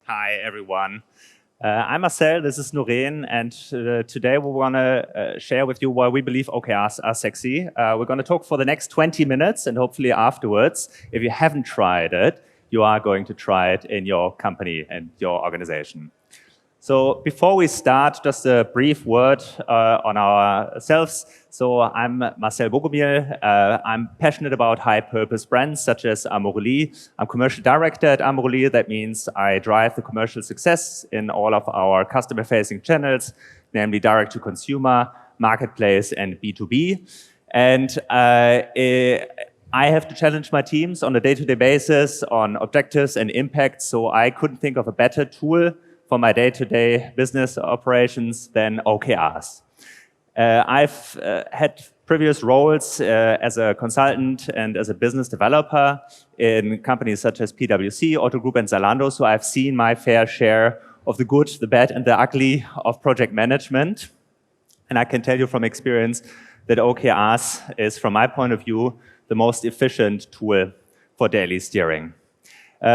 Hi, everyone. I'm Marcel, this is Noreen, and today we want to share with you why we believe OKRs are sexy. We're going to talk for the next 20 minutes, and hopefully afterwards, if you haven't tried it, you are going to try it in your company and your organization. So before we start, just a brief word on ourselves. So I'm Marcel Bogumil. I'm passionate about high-purpose brands such as AMORELIE. I'm commercial director at AMORELIE. That means I drive the commercial success in all of our customer-facing channels, namely direct-to-consumer, marketplace, and B2B. And I have to challenge my teams on a day-to-day basis on objectives and impact, so I couldn't think of a better tool for my day-to-day business operations than OKRs. I've had previous roles as a consultant and as a business developer in companies such as PwC, Otto Group, and Zalando, so I've seen my fair share of the good, the bad, and the ugly of project management. And I can tell you from experience that OKRs is, from my point of view, the most efficient tool for daily steering.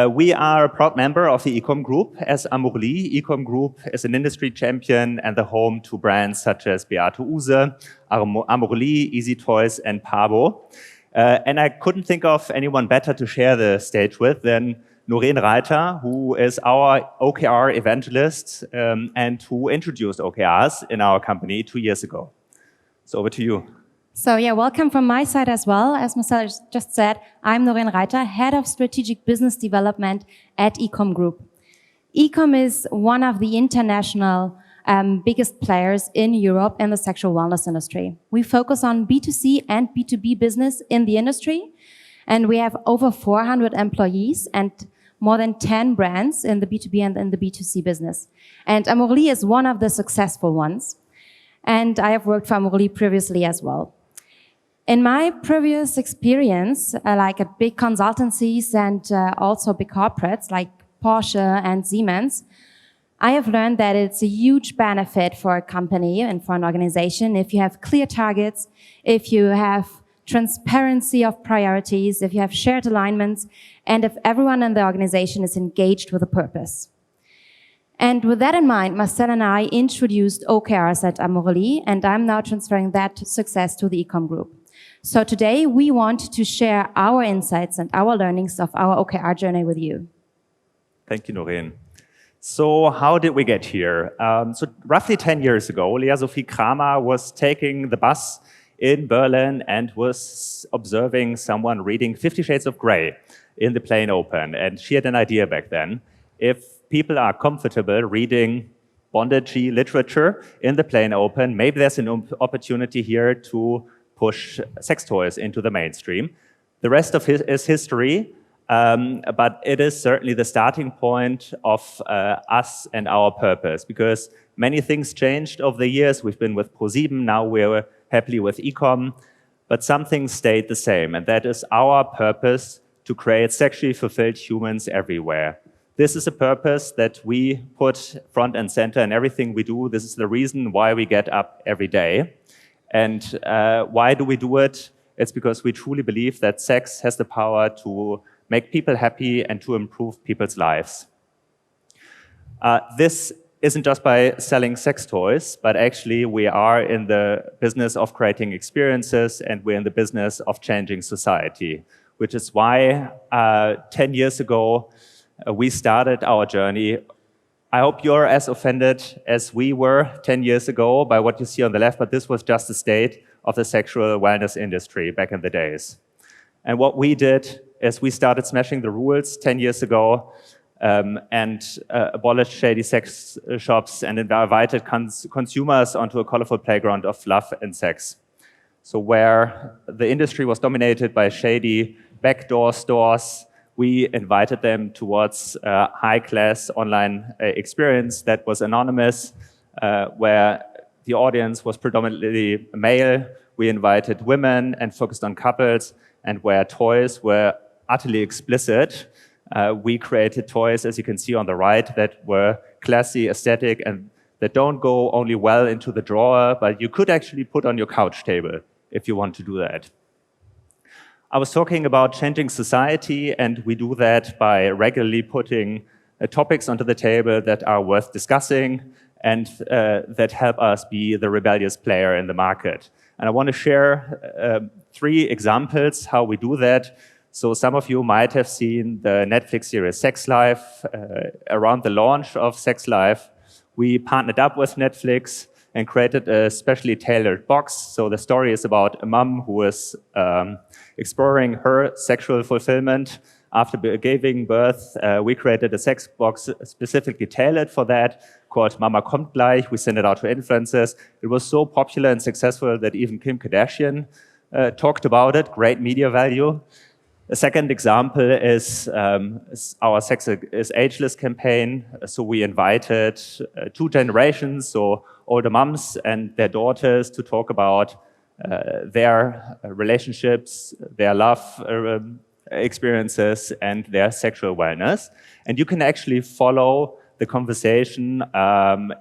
We are a proud member of the Ecom Group as AMORELIE. Ecom Group is an industry champion and the home to brands such as Beate Uhse, AMORELIE, Easy Toys, and Pabo. And I couldn't think of anyone better to share the stage with than Noreen Reiter, who is our OKR evangelist and who introduced OKRs in our company 2 years ago. So over to you. So yeah, welcome from my side as well. As Marcel just said, I'm Noreen Reiter, Head of Strategic Business Development at Ecom Group. Ecom is one of the international biggest players in Europe in the sexual wellness industry. We focus on B2C and B2B business in the industry, and we have over 400 employees and more than 10 brands in the B2B and in the B2C business. And AMORELIE is one of the successful ones. And I have worked for AMORELIE previously as well. In my previous experience, like at big consultancies and also big corporates like Porsche and Siemens, I have learned that it's a huge benefit for a company and for an organization if you have clear targets, if you have transparency of priorities, if you have shared alignments, and if everyone in the organization is engaged with a purpose. And with that in mind, Marcel and I introduced OKRs at AMORELIE, and I'm now transferring that success to the Ecom Group. So today we want to share our insights and our learnings of our OKR journey with you. Thank you, Noreen. So how did we get here? So roughly 10 years ago, Lea Sophie Kramer was taking the bus in Berlin and was observing someone reading 50 Shades of Grey in the plane open. And she had an idea back then. If people are comfortable reading bondage literature in the plane open, maybe there's an opportunity here to push sex toys into the mainstream. The rest of it is history, but it is certainly the starting point of us and our purpose, because many things changed over the years. We've been with ProSieben, now we're happily with Ecom, but some things stayed the same, and that is our purpose to create sexually fulfilled humans everywhere. This is a purpose that we put front and center in everything we do. This is the reason why we get up every day. And why do we do it? It's because we truly believe that sex has the power to make people happy and to improve people's lives. This isn't just by selling sex toys, but actually we are in the business of creating experiences, and we're in the business of changing society, which is why 10 years ago we started our journey. I hope you're as offended as we were 10 years ago by what you see on the left, but this was just the state of the sexual wellness industry back in the days. And what we did is we started smashing the rules 10 years ago and abolished shady sex shops and invited consumers onto a colorful playground of love and sex. So where the industry was dominated by shady backdoor stores, we invited them towards a high-class online experience that was anonymous, where the audience was predominantly male. We invited women and focused on couples, and where toys were utterly explicit, we created toys, as you can see on the right, that were classy, aesthetic, and that don't go only well into the drawer, but you could actually put on your couch table if you want to do that. I was talking about changing society, and we do that by regularly putting topics onto the table that are worth discussing and that help us be the rebellious player in the market. And I want to share 3 examples how we do that. So some of you might have seen the Netflix series Sex Life. Around the launch of Sex Life, we partnered up with Netflix and created a specially tailored box. So the story is about a mom who is exploring her sexual fulfillment. After giving birth, we created a sex box specifically tailored for that, called Mama kommt gleich. We sent it out to influencers. It was so popular and successful that even Kim Kardashian talked about it. Great media value. A second example is our Sex is Ageless campaign. So we invited 2 generations, so older moms and their daughters, to talk about their relationships, their love experiences, and their sexual wellness. And you can actually follow the conversation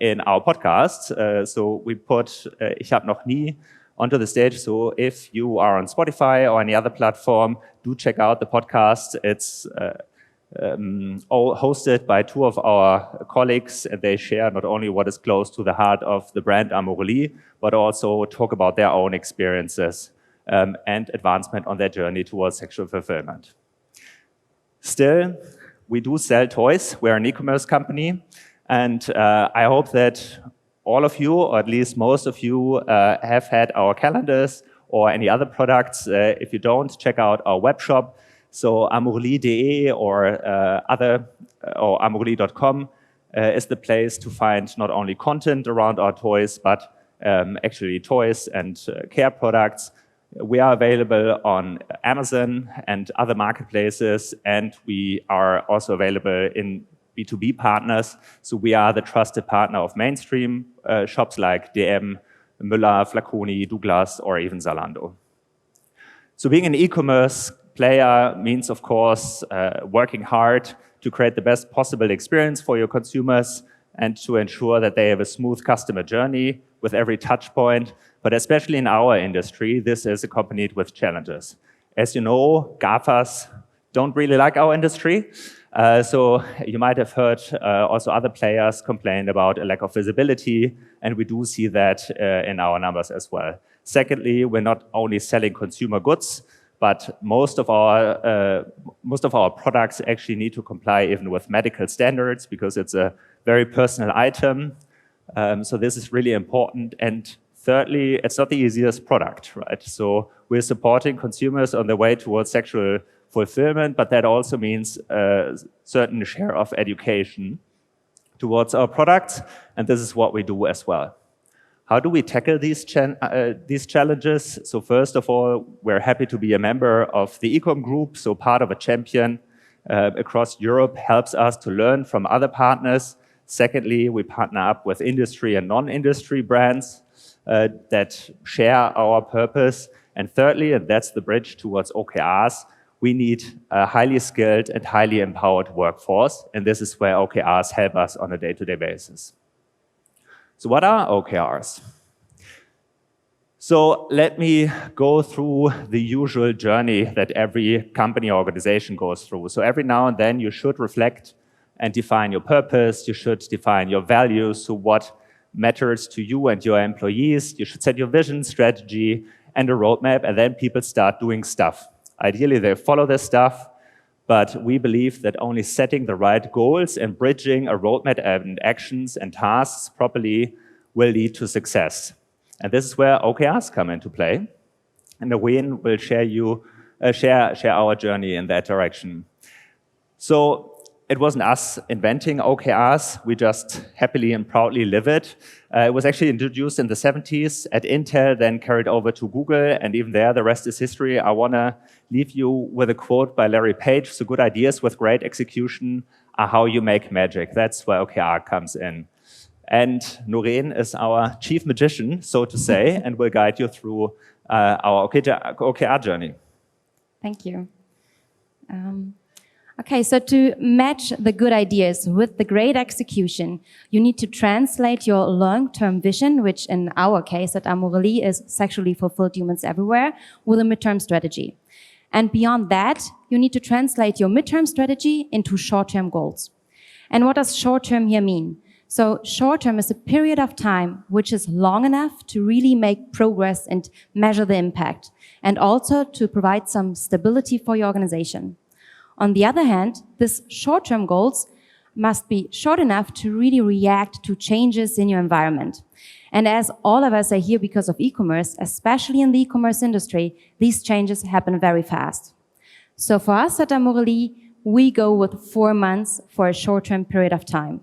in our podcast. So we put Ich hab noch nie onto the stage. So if you are on Spotify or any other platform, do check out the podcast. It's hosted by 2 of our colleagues, and they share not only what is close to the heart of the brand AMORELIE, but also talk about their own experiences and advancement on their journey towards sexual fulfillment. Still, we do sell toys. We're an e-commerce company, and I hope that all of you, or at least most of you, have had our calendars or any other products. If you don't, check out our web shop. So amorelie.de or amorelie.com is the place to find not only content around our toys, but actually toys and care products. We are available on Amazon and other marketplaces, and we are also available in B2B partners. So we are the trusted partner of mainstream shops like DM, Müller, Flaconi, Douglas, or even Zalando. So being an e-commerce player means, of course, working hard to create the best possible experience for your consumers and to ensure that they have a smooth customer journey with every touch point. But especially in our industry, this is accompanied with challenges. As you know, GAFAs don't really like our industry. So you might have heard also other players complain about a lack of visibility, and we do see that in our numbers as well. Secondly, we're not only selling consumer goods, but most of our products actually need to comply even with medical standards because it's a very personal item. So this is really important. And thirdly, it's not the easiest product, right? So we're supporting consumers on their way towards sexual fulfillment, but that also means a certain share of education towards our products, and this is what we do as well. How do we tackle these challenges? So first of all, we're happy to be a member of the Ecom Group, so part of a champion across Europe helps us to learn from other partners. Secondly, we partner up with industry and non-industry brands that share our purpose. And thirdly, and that's the bridge towards OKRs, we need a highly skilled and highly empowered workforce, and this is where OKRs help us on a day-to-day basis. So what are OKRs? So let me go through the usual journey that every company or organization goes through. So every now and then you should reflect and define your purpose, you should define your values, so what matters to you and your employees, you should set your vision, strategy, and a roadmap, and then people start doing stuff. Ideally, they follow this stuff, but we believe that only setting the right goals and bridging a roadmap and actions and tasks properly will lead to success. And this is where OKRs come into play. And Noreen will share our journey in that direction. So it wasn't us inventing OKRs. We just happily and proudly live it. It was actually introduced in the 70s at Intel, then carried over to Google, and even there, the rest is history. I want to leave you with a quote by Larry Page. So good ideas with great execution are how you make magic. That's where OKR comes in. And Noreen is our chief magician, so to say, and will guide you through our OKR journey. Thank you. Okay, so to match the good ideas with the great execution, you need to translate your long-term vision, which in our case at AMORELIE is sexually fulfilled humans everywhere, with a midterm strategy. And beyond that, you need to translate your midterm strategy into short-term goals. And what does short-term here mean? So short-term is a period of time which is long enough to really make progress and measure the impact, and also to provide some stability for your organization. On the other hand, these short-term goals must be short enough to really react to changes in your environment. And as all of us are here because of e-commerce, especially in the e-commerce industry, these changes happen very fast. So for us at AMORELIE, we go with 4 months for a short-term period of time.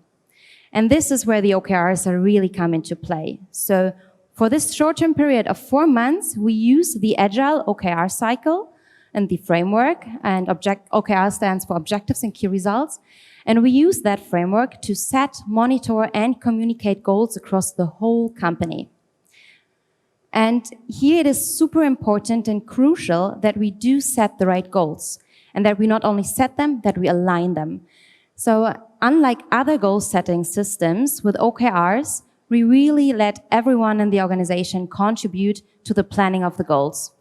And this is where the OKRs are really come into play. So for this short-term period of 4 months, we use the agile OKR cycle and the framework, and OKR stands for objectives and key results. And we use that framework to set, monitor, and communicate goals across the whole company. And here it is super important and crucial that we do set the right goals, and that we not only set them, that we align them. So unlike other goal-setting systems, with OKRs, we really let everyone in the organization contribute to the planning of the goals.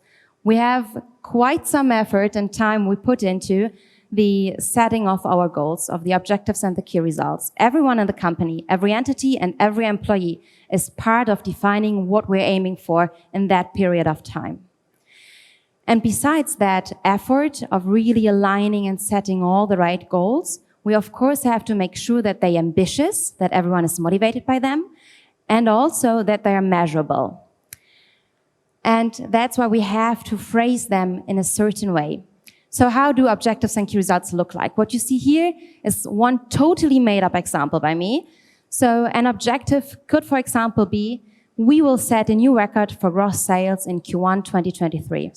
We have quite some effort and time we put into the setting of our goals, of the objectives and the key results. Everyone in the company, every entity and every employee is part of defining what we're aiming for in that period of time. And besides that effort of really aligning and setting all the right goals, we of course have to make sure that they're ambitious, that everyone is motivated by them, and also that they are measurable. And that's why we have to phrase them in a certain way. So how do objectives and key results look like? What you see here is one totally made-up example by me. So an objective could, for example, be, we will set a new record for gross sales in Q1 2023.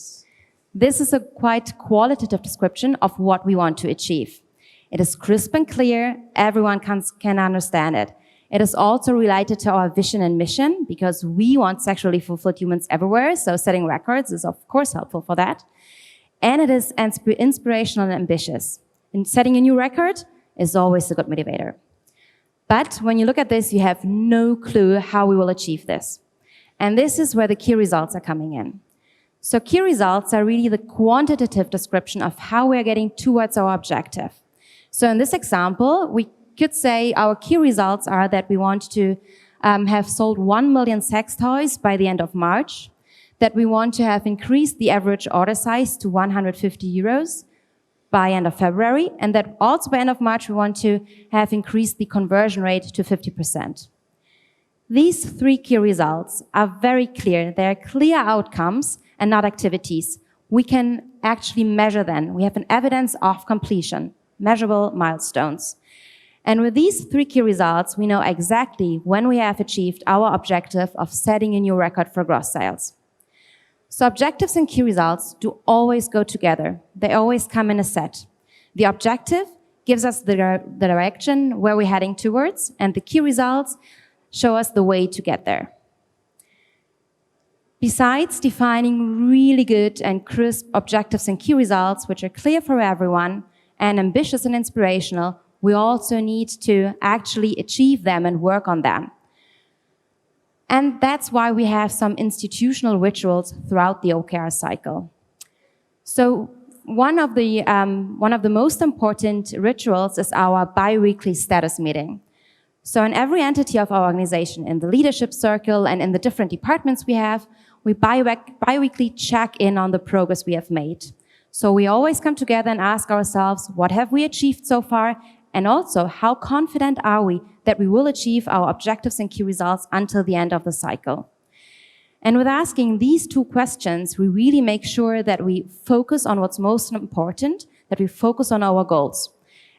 This is a quite qualitative description of what we want to achieve. It is crisp and clear, everyone can understand it. It is also related to our vision and mission, because we want sexually fulfilled humans everywhere, so setting records is of course helpful for that. And it is inspirational and ambitious. And setting a new record is always a good motivator. But when you look at this, you have no clue how we will achieve this. And this is where the key results are coming in. So key results are really the quantitative description of how we are getting towards our objective. So in this example, we could say our key results are that we want to have sold 1 million sex toys by the end of March, that we want to have increased the average order size to 150 euros by end of February, and that also by end of March we want to have increased the conversion rate to 50%. These 3 key results are very clear. They are clear outcomes and not activities. We can actually measure them. We have an evidence of completion, measurable milestones. And with these 3 key results, we know exactly when we have achieved our objective of setting a new record for gross sales. So objectives and key results do always go together. They always come in a set. The objective gives us the direction where we're heading towards, and the key results show us the way to get there. Besides defining really good and crisp objectives and key results, which are clear for everyone and ambitious and inspirational, we also need to actually achieve them and work on them. And that's why we have some institutional rituals throughout the OKR cycle. So one of the most important rituals is our bi-weekly status meeting. So in every entity of our organization, in the leadership circle and in the different departments we have, we bi-weekly check in on the progress we have made. So we always come together and ask ourselves, what have we achieved so far? And also, how confident are we that we will achieve our objectives and key results until the end of the cycle? And with asking these 2 questions, we really make sure that we focus on what's most important, that we focus on our goals.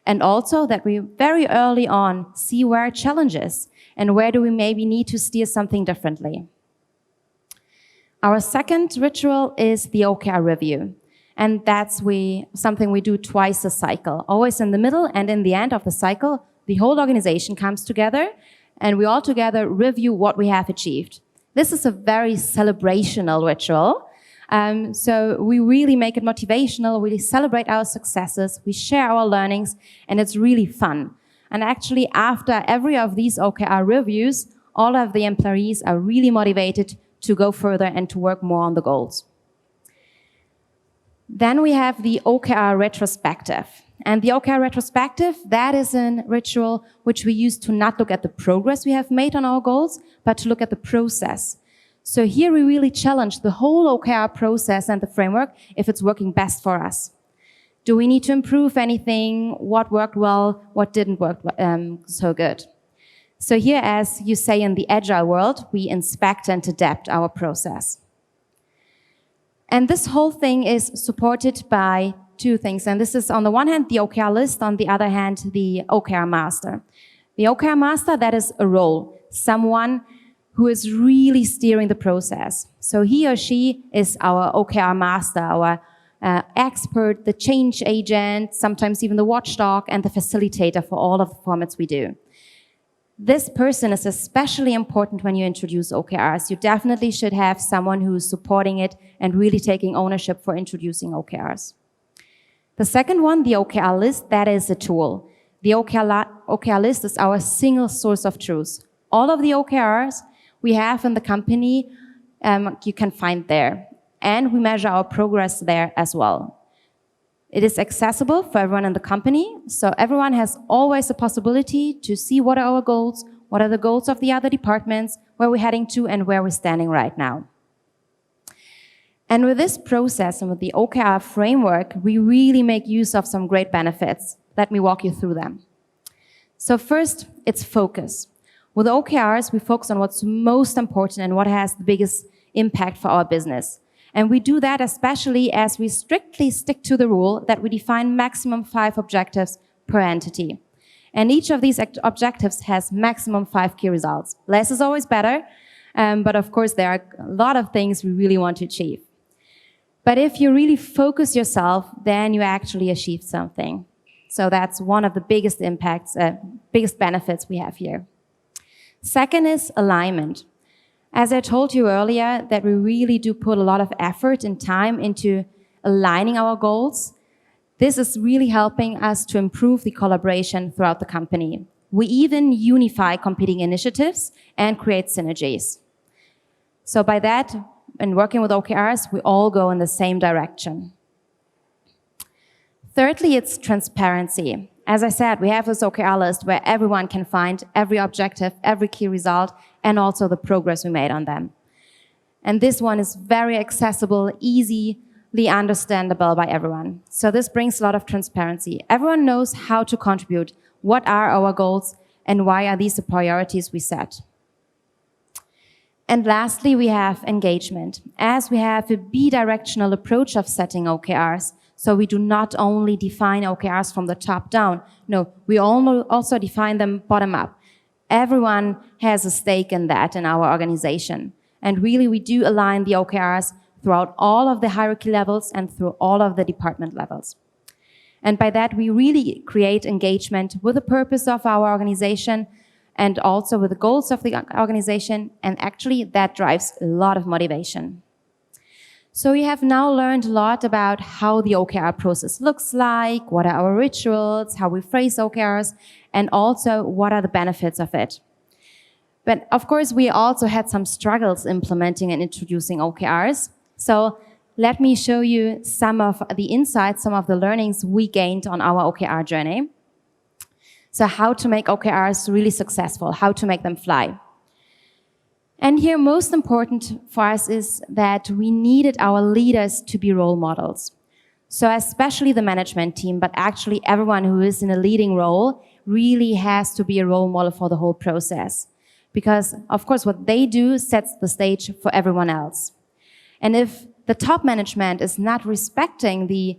And also that we very early on see where our challenge is and where do we maybe need to steer something differently. Our second ritual is the OKR review. And that's something we do twice a cycle. Always in the middle and in the end of the cycle, the whole organization comes together and we all together review what we have achieved. This is a very celebrational ritual. So we really make it motivational, we celebrate our successes, we share our learnings, and it's really fun. And actually, after every of these OKR reviews, all of the employees are really motivated to go further and to work more on the goals. Then we have the OKR retrospective. And the OKR retrospective, that is a ritual which we use to not look at the progress we have made on our goals, but to look at the process. So here we really challenge the whole OKR process and the framework if it's working best for us. Do we need to improve anything? What worked well? What didn't work so good? So here, as you say in the agile world, we inspect and adapt our process. And this whole thing is supported by two things. And this is, on the one hand, the OKR list, on the other hand, the OKR master. The OKR master, that is a role, someone who is really steering the process. So he or she is our OKR master, our expert, the change agent, sometimes even the watchdog, and the facilitator for all of the formats we do. This person is especially important when you introduce OKRs. You definitely should have someone who is supporting it and really taking ownership for introducing OKRs. The second one, the OKR list, that is a tool. The OKR list is our single source of truth. All of the OKRs we have in the company, you can find there. And we measure our progress there as well. It is accessible for everyone in the company, so everyone has always the possibility to see what are our goals, what are the goals of the other departments, where we're heading to, and where we're standing right now. And with this process and with the OKR framework, we really make use of some great benefits. Let me walk you through them. So first, it's focus. With OKRs, we focus on what's most important and what has the biggest impact for our business. And we do that especially as we strictly stick to the rule that we define maximum 5 objectives per entity. And each of these objectives has maximum 5 key results. Less is always better, but of course there are a lot of things we really want to achieve. But if you really focus yourself, then you actually achieve something. So that's one of the biggest impacts, biggest benefits we have here. Second is alignment. As I told you earlier, that we really do put a lot of effort and time into aligning our goals. This is really helping us to improve the collaboration throughout the company. We even unify competing initiatives and create synergies. So by that, in working with OKRs, we all go in the same direction. Thirdly, it's transparency. As I said, we have this OKR list where everyone can find every objective, every key result, and also the progress we made on them. And this one is very accessible, easily understandable by everyone. So this brings a lot of transparency. Everyone knows how to contribute, what are our goals, and why are these the priorities we set. And lastly, we have engagement. As we have a bidirectional approach of setting OKRs, so we do not only define OKRs from the top down. No, we also define them bottom up. Everyone has a stake in that in our organization. And really, we do align the OKRs throughout all of the hierarchy levels and through all of the department levels. And by that, we really create engagement with the purpose of our organization and also with the goals of the organization. And actually, that drives a lot of motivation. So we have now learned a lot about how the OKR process looks like, what are our rituals, how we phrase OKRs, and also what are the benefits of it. But of course, we also had some struggles implementing and introducing OKRs. So let me show you some of the insights, some of the learnings we gained on our OKR journey. So how to make OKRs really successful, how to make them fly. And here, most important for us is that we needed our leaders to be role models. So especially the management team, but actually everyone who is in a leading role really has to be a role model for the whole process. Because, of course, what they do sets the stage for everyone else. And if the top management is not respecting the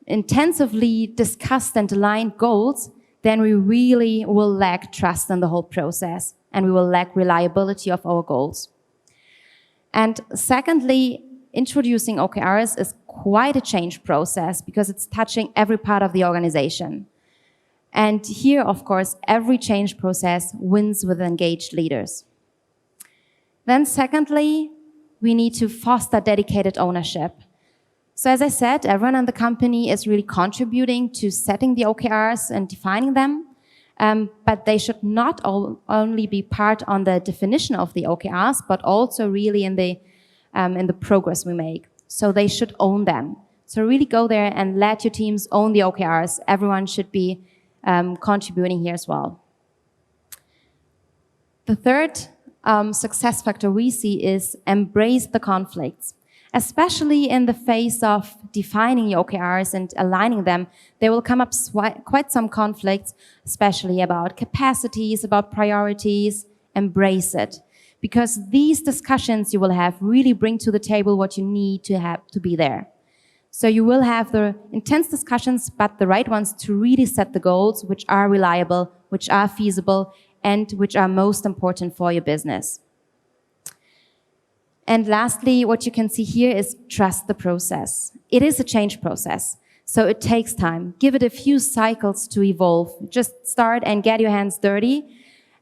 intensively discussed and aligned goals, then we really will lack trust in the whole process. And we will lack reliability of our goals. And secondly, introducing OKRs is quite a change process because it's touching every part of the organization. And here, of course, every change process wins with engaged leaders. Then secondly, we need to foster dedicated ownership. So as I said, everyone in the company is really contributing to setting the OKRs and defining them. But they should not only be part on the definition of the OKRs, but also really in the progress we make. So they should own them. So really go there and let your teams own the OKRs. Everyone should be contributing here as well. The third success factor we see is embrace the conflicts. Especially in the face of defining your OKRs and aligning them, there will come up quite some conflicts, especially about capacities, about priorities. Embrace it. Because these discussions you will have really bring to the table what you need to have to be there. So you will have the intense discussions, but the right ones to really set the goals, which are reliable, which are feasible, and which are most important for your business. And lastly, what you can see here is trust the process. It is a change process, so it takes time. Give it a few cycles to evolve. Just start and get your hands dirty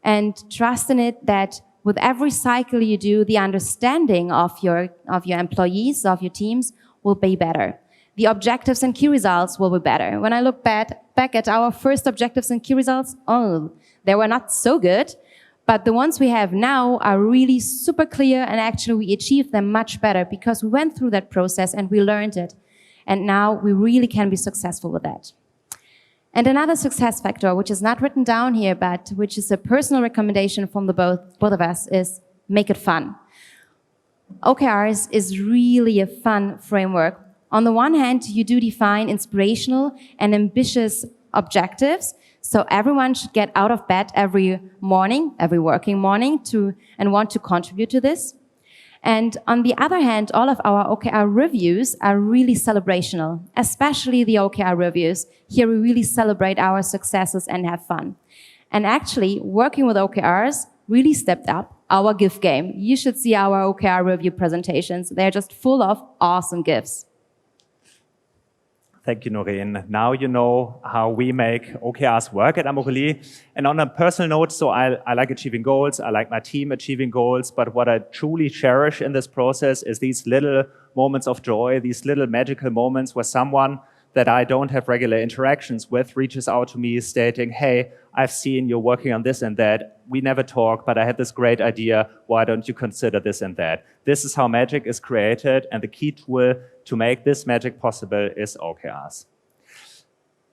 and trust in it that with every cycle you do, the understanding of your employees, of your teams will be better. The objectives and key results will be better. When I look back at our first objectives and key results, they were not so good. But the ones we have now are really super clear, and actually we achieved them much better because we went through that process and we learned it. And now we really can be successful with that. And another success factor, which is not written down here, but which is a personal recommendation from both of us, is make it fun. OKRs is really a fun framework. On the one hand, you do define inspirational and ambitious objectives. So everyone should get out of bed every morning, every working morning, and want to contribute to this. And on the other hand, all of our OKR reviews are really celebrational, especially the OKR reviews. Here we really celebrate our successes and have fun. And actually, working with OKRs really stepped up our gift game. You should see our OKR review presentations. They're just full of awesome gifts. Thank you, Noreen. Now you know how we make OKRs work at AMORELIE. And on a personal note, so I like achieving goals. I like my team achieving goals. But what I truly cherish in this process is these little moments of joy, these little magical moments where someone that I don't have regular interactions with reaches out to me stating, hey, I've seen you're working on this and that. We never talk, but I had this great idea. Why don't you consider this and that? This is how magic is created. And the key tool to make this magic possible is OKRs.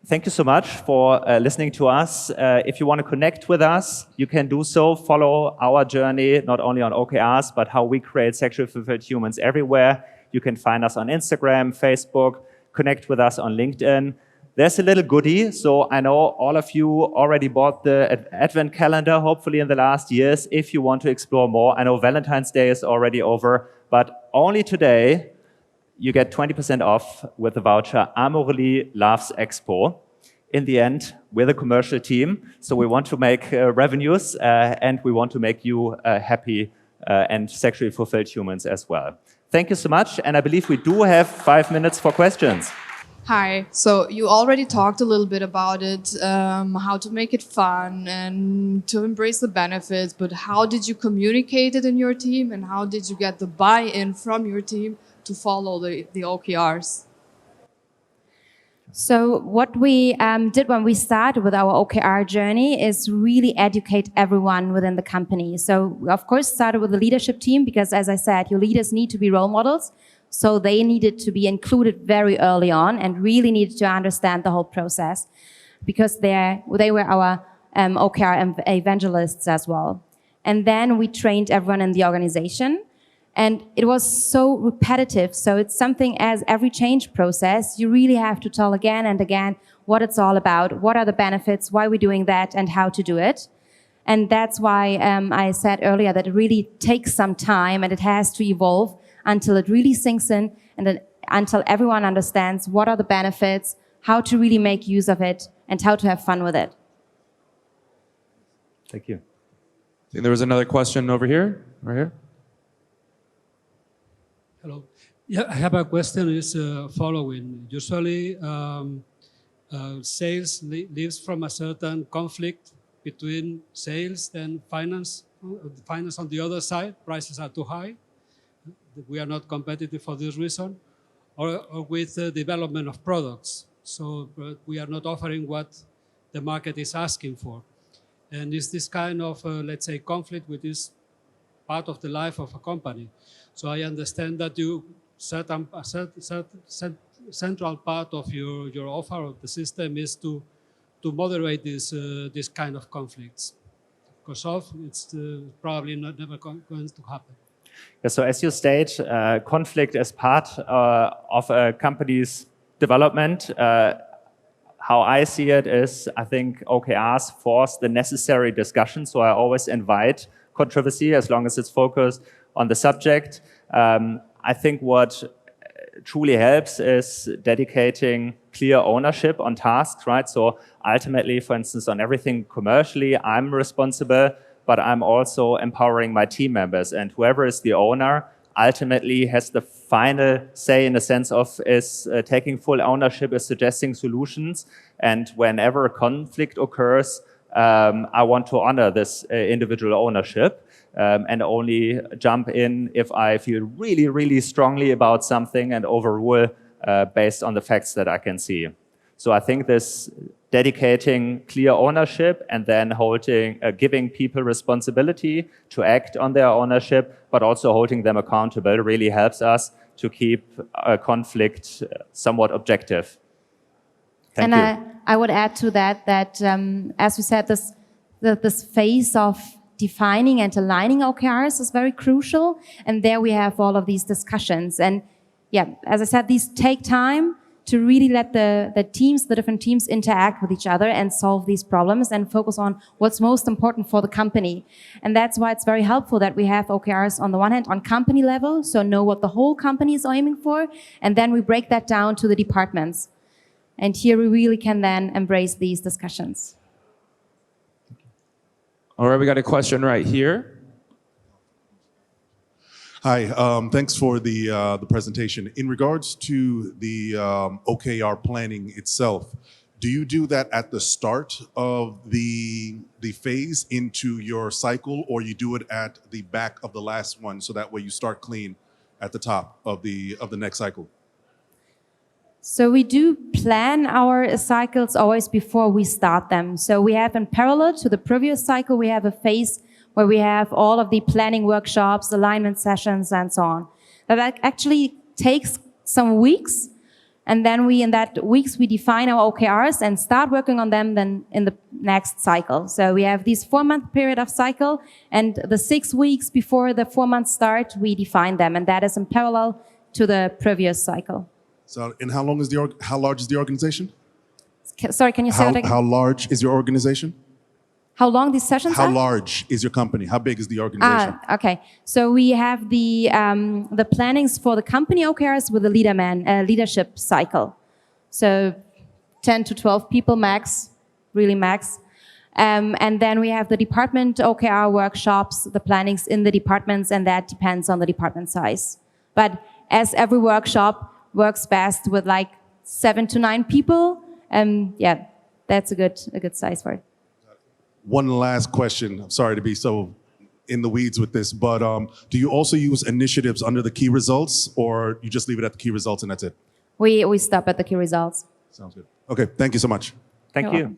Thank you so much for listening to us. If you want to connect with us, you can do so. Follow our journey, not only on OKRs, but how we create sexually fulfilled humans everywhere. You can find us on Instagram, Facebook, connect with us on LinkedIn. There's a little goodie. So I know all of you already bought the Advent calendar, hopefully in the last years. If you want to explore more, I know Valentine's Day is already over, but only today, you get 20% off with the voucher AMORELIE Loves Expo. In the end, we're the commercial team, so we want to make revenues and we want to make you happy and sexually fulfilled humans as well. Thank you so much, and I believe we do have 5 minutes for questions. Hi, so you already talked a little bit about it, how to make it fun and to embrace the benefits, but how did you communicate it in your team and how did you get the buy-in from your team to follow the OKRs? So what we did when we started with our OKR journey is really educate everyone within the company. So we, of course, started with the leadership team because, as I said, your leaders need to be role models. So they needed to be included very early on and really needed to understand the whole process because they were our OKR evangelists as well. And then we trained everyone in the organization. And it was so repetitive. So it's something as every change process, you really have to tell again and again what it's all about, what are the benefits, why we're doing that, and how to do it. And that's why I said earlier that it really takes some time and it has to evolve until it really sinks in and then until everyone understands what are the benefits, how to really make use of it, and how to have fun with it. Thank you. I think there was another question over here, right here. Hello. Yeah, I have a question is following. Usually sales lives from a certain conflict between sales and finance. Finance on the other side, prices are too high. We are not competitive for this reason. Or with the development of products. So we are not offering what the market is asking for. And is this kind of, let's say, conflict with this part of the life of a company. So I understand that you set central part of your offer of the system is to moderate this kind of conflicts. Because of it's probably never going to happen. Yeah, so as you state, conflict is part of a company's development. How I see it is, I think OKRs force the necessary discussion. So I always invite controversy as long as it's focused on the subject. I think what truly helps is dedicating clear ownership on tasks, right? So ultimately, for instance, on everything commercially, I'm responsible, but I'm also empowering my team members. And whoever is the owner ultimately has the final say in the sense of is taking full ownership, is suggesting solutions. And whenever a conflict occurs, I want to honor this individual ownership. And only jump in if I feel really, really strongly about something and overrule based on the facts that I can see. So I think this dedicating clear ownership and then giving people responsibility to act on their ownership, but also holding them accountable really helps us to keep a conflict somewhat objective. Thank you. I would add to that as we said, this phase of defining and aligning OKRs is very crucial. And there we have all of these discussions. And yeah, as I said, these take time to really let the different teams interact with each other and solve these problems and focus on what's most important for the company. And that's why it's very helpful that we have OKRs on the one hand on company level, so know what the whole company is aiming for. And then we break that down to the departments. And here we really can then embrace these discussions. All right, we got a question right here. Hi, thanks for the presentation. In regards to the OKR planning itself, do you do that at the start of the phase into your cycle, or you do it at the back of the last one, so that way you start clean at the top of the next cycle? So we do plan our cycles always before we start them. So we have in parallel to the previous cycle, we have a phase where we have all of the planning workshops, alignment sessions, and so on. That actually takes some weeks. And then in that weeks, we define our OKRs and start working on them then in the next cycle. So we have this 4-month period of cycle, and the 6 weeks before the 4 months start, we define them. And that is in parallel to the previous cycle. So, and how large is the organization? Sorry, can you say that again? How large is your organization? How long these sessions are? How large is your company? How big is the organization? Okay. So we have the plannings for the company OKRs with the leadership cycle. So 10 to 12 people max, really max. And then we have the department OKR workshops, the plannings in the departments, and that depends on the department size. But as every workshop works best with like 7 to 9 people, yeah, that's a good size for it. One last question. I'm sorry to be so in the weeds with this, but do you also use initiatives under the key results, or you just leave it at the key results and that's it? We stop at the key results. Sounds good. Okay, thank you so much. Thank you.